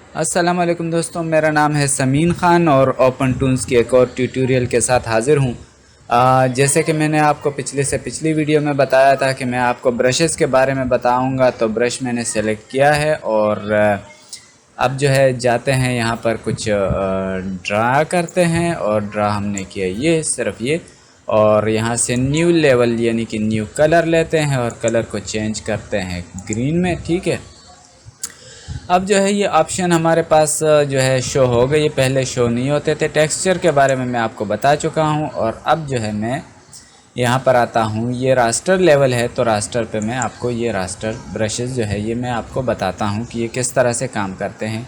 अस्सलाम वालेकुम दोस्तों, मेरा नाम है समीन ख़ान और ओपन टूल्स की एक और ट्यूटोरियल के साथ हाज़िर हूँ। जैसे कि मैंने आपको पिछली वीडियो में बताया था कि मैं आपको ब्रशेस के बारे में बताऊँगा, तो ब्रश मैंने सेलेक्ट किया है और अब जो है जाते हैं यहाँ पर कुछ ड्रा करते हैं। और ड्रा हमने किया ये सिर्फ ये, और यहाँ से न्यू लेवल यानी कि न्यू कलर लेते हैं और कलर को चेंज करते हैं ग्रीन में। ठीक है, अब जो है ये ऑप्शन हमारे पास जो है शो हो गए। ये पहले शो नहीं होते थे। टेक्सचर के बारे में मैं आपको बता चुका हूँ। और अब जो है मैं यहाँ पर आता हूँ, ये रास्टर लेवल है, तो रास्टर पे मैं आपको ये रास्टर ब्रशेस जो है ये मैं आपको बताता हूँ कि ये किस तरह से काम करते हैं।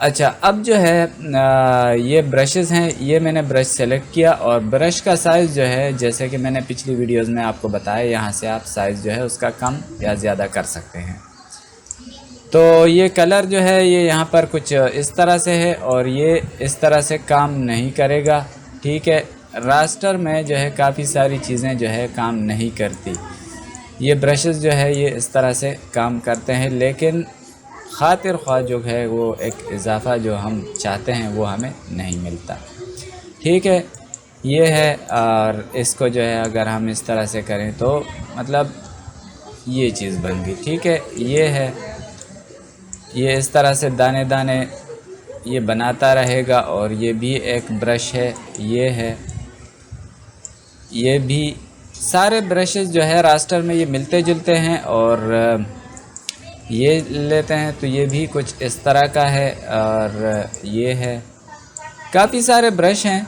अच्छा, अब जो है ये ब्रशेस हैं, ये मैंने ब्रश सेलेक्ट किया और ब्रश का साइज़ जो है जैसे कि मैंने पिछली वीडियोज़ में आपको बताया, यहाँ से आप साइज़ जो है उसका कम या ज़्यादा कर सकते हैं। तो ये कलर जो है ये यहाँ पर कुछ इस तरह से है और ये इस तरह से काम नहीं करेगा। ठीक है, रास्टर में जो है काफ़ी सारी चीज़ें जो है काम नहीं करती। ये ब्रशेस जो है ये इस तरह से काम करते हैं, लेकिन खातिर ख्वाह जो है वो एक इजाफ़ा जो हम चाहते हैं वो हमें नहीं मिलता। ठीक है, ये है। और इसको जो है अगर हम इस तरह से करें तो मतलब ये चीज़ बन गई। ठीक है, ये है, ये इस तरह से दाने दाने ये बनाता रहेगा। और ये भी एक ब्रश है, ये है, ये भी सारे ब्रशेस जो है रास्टर में ये मिलते जुलते हैं। और ये लेते हैं तो ये भी कुछ इस तरह का है। और ये है, काफ़ी सारे ब्रश हैं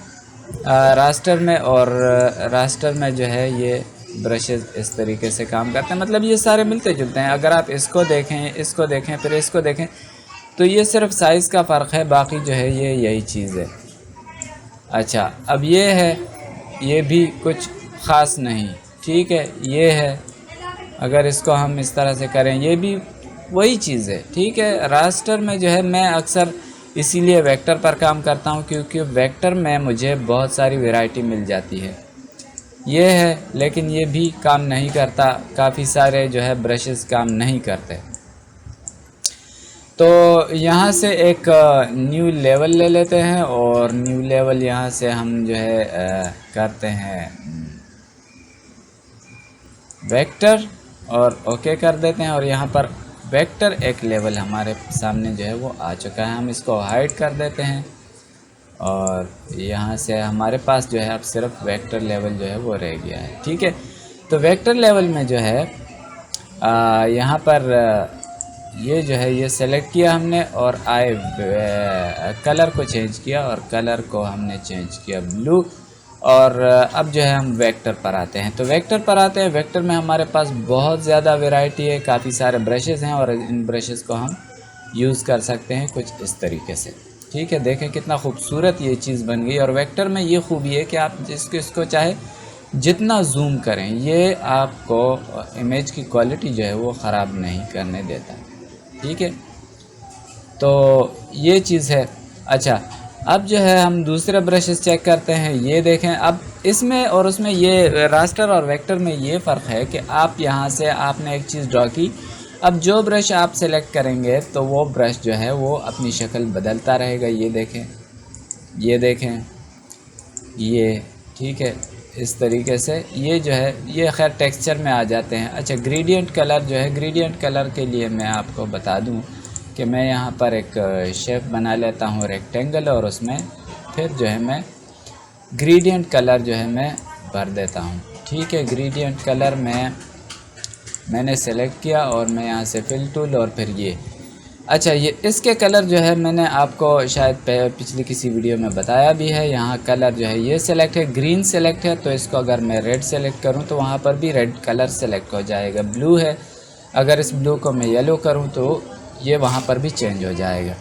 रास्टर में। और रास्टर में जो है ये ब्रशेस इस तरीके से काम करते हैं, मतलब ये सारे मिलते जुलते हैं। अगर आप इसको देखें, इसको देखें, फिर इसको देखें, तो ये सिर्फ साइज़ का फ़र्क है, बाकी जो है ये यही चीज़ है। अच्छा, अब ये है, ये भी कुछ ख़ास नहीं। ठीक है, ये है, अगर इसको हम इस तरह से करें ये भी वही चीज़ है। ठीक है, रास्टर में जो है मैं अक्सर इसीलिए वेक्टर पर काम करता हूँ, क्योंकि वेक्टर में मुझे बहुत सारी वैरायटी मिल जाती है। ये है, लेकिन ये भी काम नहीं करता, काफ़ी सारे जो है ब्रशेस काम नहीं करते। तो यहाँ से एक न्यू लेवल ले लेते हैं और न्यू लेवल यहाँ से हम जो है करते हैं वेक्टर और ओके कर देते हैं। और यहाँ पर वेक्टर एक लेवल हमारे सामने जो है वो आ चुका है। हम इसको हाइड कर देते हैं और यहाँ से हमारे पास जो है अब सिर्फ वेक्टर लेवल जो है वो रह गया है। ठीक है, तो वेक्टर लेवल में जो है यहाँ पर ये जो है ये सेलेक्ट किया हमने और कलर को चेंज किया और कलर को हमने चेंज किया ब्लू। और अब जो है हम वेक्टर पर आते हैं। तो वेक्टर पर आते हैं, वेक्टर में हमारे पास बहुत ज़्यादा वैरायटी है, काफ़ी सारे ब्रशेस हैं और इन ब्रशेस को हम यूज़ कर सकते हैं कुछ इस तरीके से। ठीक है, देखें कितना खूबसूरत ये चीज़ बन गई। और वेक्टर में ये खूबी है कि आप इसको चाहे जितना जूम करें, ये आपको इमेज की क्वालिटी जो है वो ख़राब नहीं करने देता। ठीक है, तो ये चीज़ है। अच्छा, अब जो है हम दूसरे ब्रशेस चेक करते हैं। ये देखें, अब इसमें और उसमें ये रास्टर और वेक्टर में ये फ़र्क है कि आप यहाँ से आपने एक चीज़ ड्रॉ की, अब जो ब्रश आप सेलेक्ट करेंगे तो वो ब्रश जो है वो अपनी शक्ल बदलता रहेगा। ये देखें, ये देखें, ये ठीक है, इस तरीके से ये जो है ये खैर टेक्सचर में आ जाते हैं। अच्छा, ग्रेडियंट कलर जो है, ग्रेडियंट कलर के लिए मैं आपको बता दूं कि मैं यहाँ पर एक शेप बना लेता हूँ रेक्टेंगल और उसमें फिर जो है मैं ग्रेडियंट कलर जो है मैं भर देता हूँ। ठीक है, ग्रेडियंट कलर मैंने सेलेक्ट किया और मैं यहाँ से फिल टूल और फिर ये। अच्छा, ये इसके कलर जो है मैंने आपको शायद पिछली किसी वीडियो में बताया भी है। यहाँ कलर जो है ये सेलेक्ट है, ग्रीन सेलेक्ट है, तो इसको अगर मैं रेड सेलेक्ट करूँ तो वहाँ पर भी रेड कलर सेलेक्ट हो जाएगा। ब्लू है, अगर इस ब्लू को मैं येलो करूँ तो ये वहाँ पर भी चेंज हो जाएगा।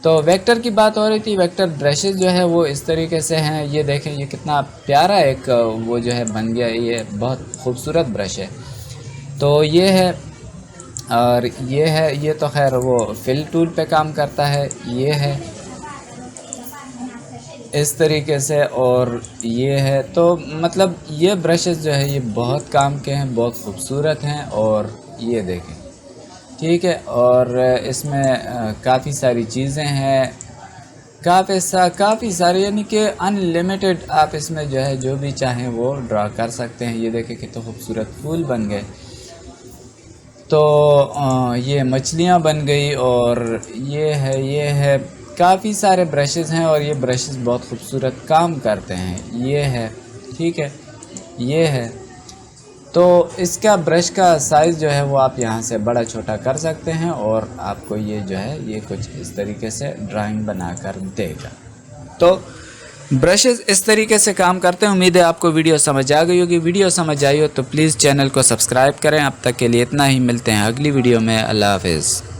तो वेक्टर की बात हो रही थी। वेक्टर ब्रशेस जो है वो इस तरीके से हैं। ये देखें, ये कितना प्यारा एक वो जो है बन गया, ये बहुत खूबसूरत ब्रश है। तो ये है, और ये है, ये तो खैर वो फिल टूल पे काम करता है। ये है इस तरीके से, और ये है, तो मतलब ये ब्रशेस जो है ये बहुत काम के हैं, बहुत खूबसूरत हैं। और ये देखें, ठीक है। और इसमें काफ़ी सारी चीज़ें हैं, काफ़ी सारे, यानी कि अनलिमिटेड आप इसमें जो है जो भी चाहें वो ड्रा कर सकते हैं। ये देखें कितने खूबसूरत फूल बन गए। तो ये मछलियाँ बन गई, और ये है काफ़ी सारे ब्रशेज़ हैं, और ये ब्रशेज़ बहुत खूबसूरत काम करते हैं। ये है, ठीक है, ये है। तो इसका ब्रश का साइज़ जो है वो आप यहाँ से बड़ा छोटा कर सकते हैं, और आपको ये जो है ये कुछ इस तरीके से ड्राइंग बना कर देगा। तो ब्रशेज़ इस तरीके से काम करते हैं। उम्मीद है आपको वीडियो समझ आ गई होगी। वीडियो समझ आई हो तो प्लीज़ चैनल को सब्सक्राइब करें। अब तक के लिए इतना ही, मिलते हैं अगली वीडियो में। अल्लाह हाफ़िज़।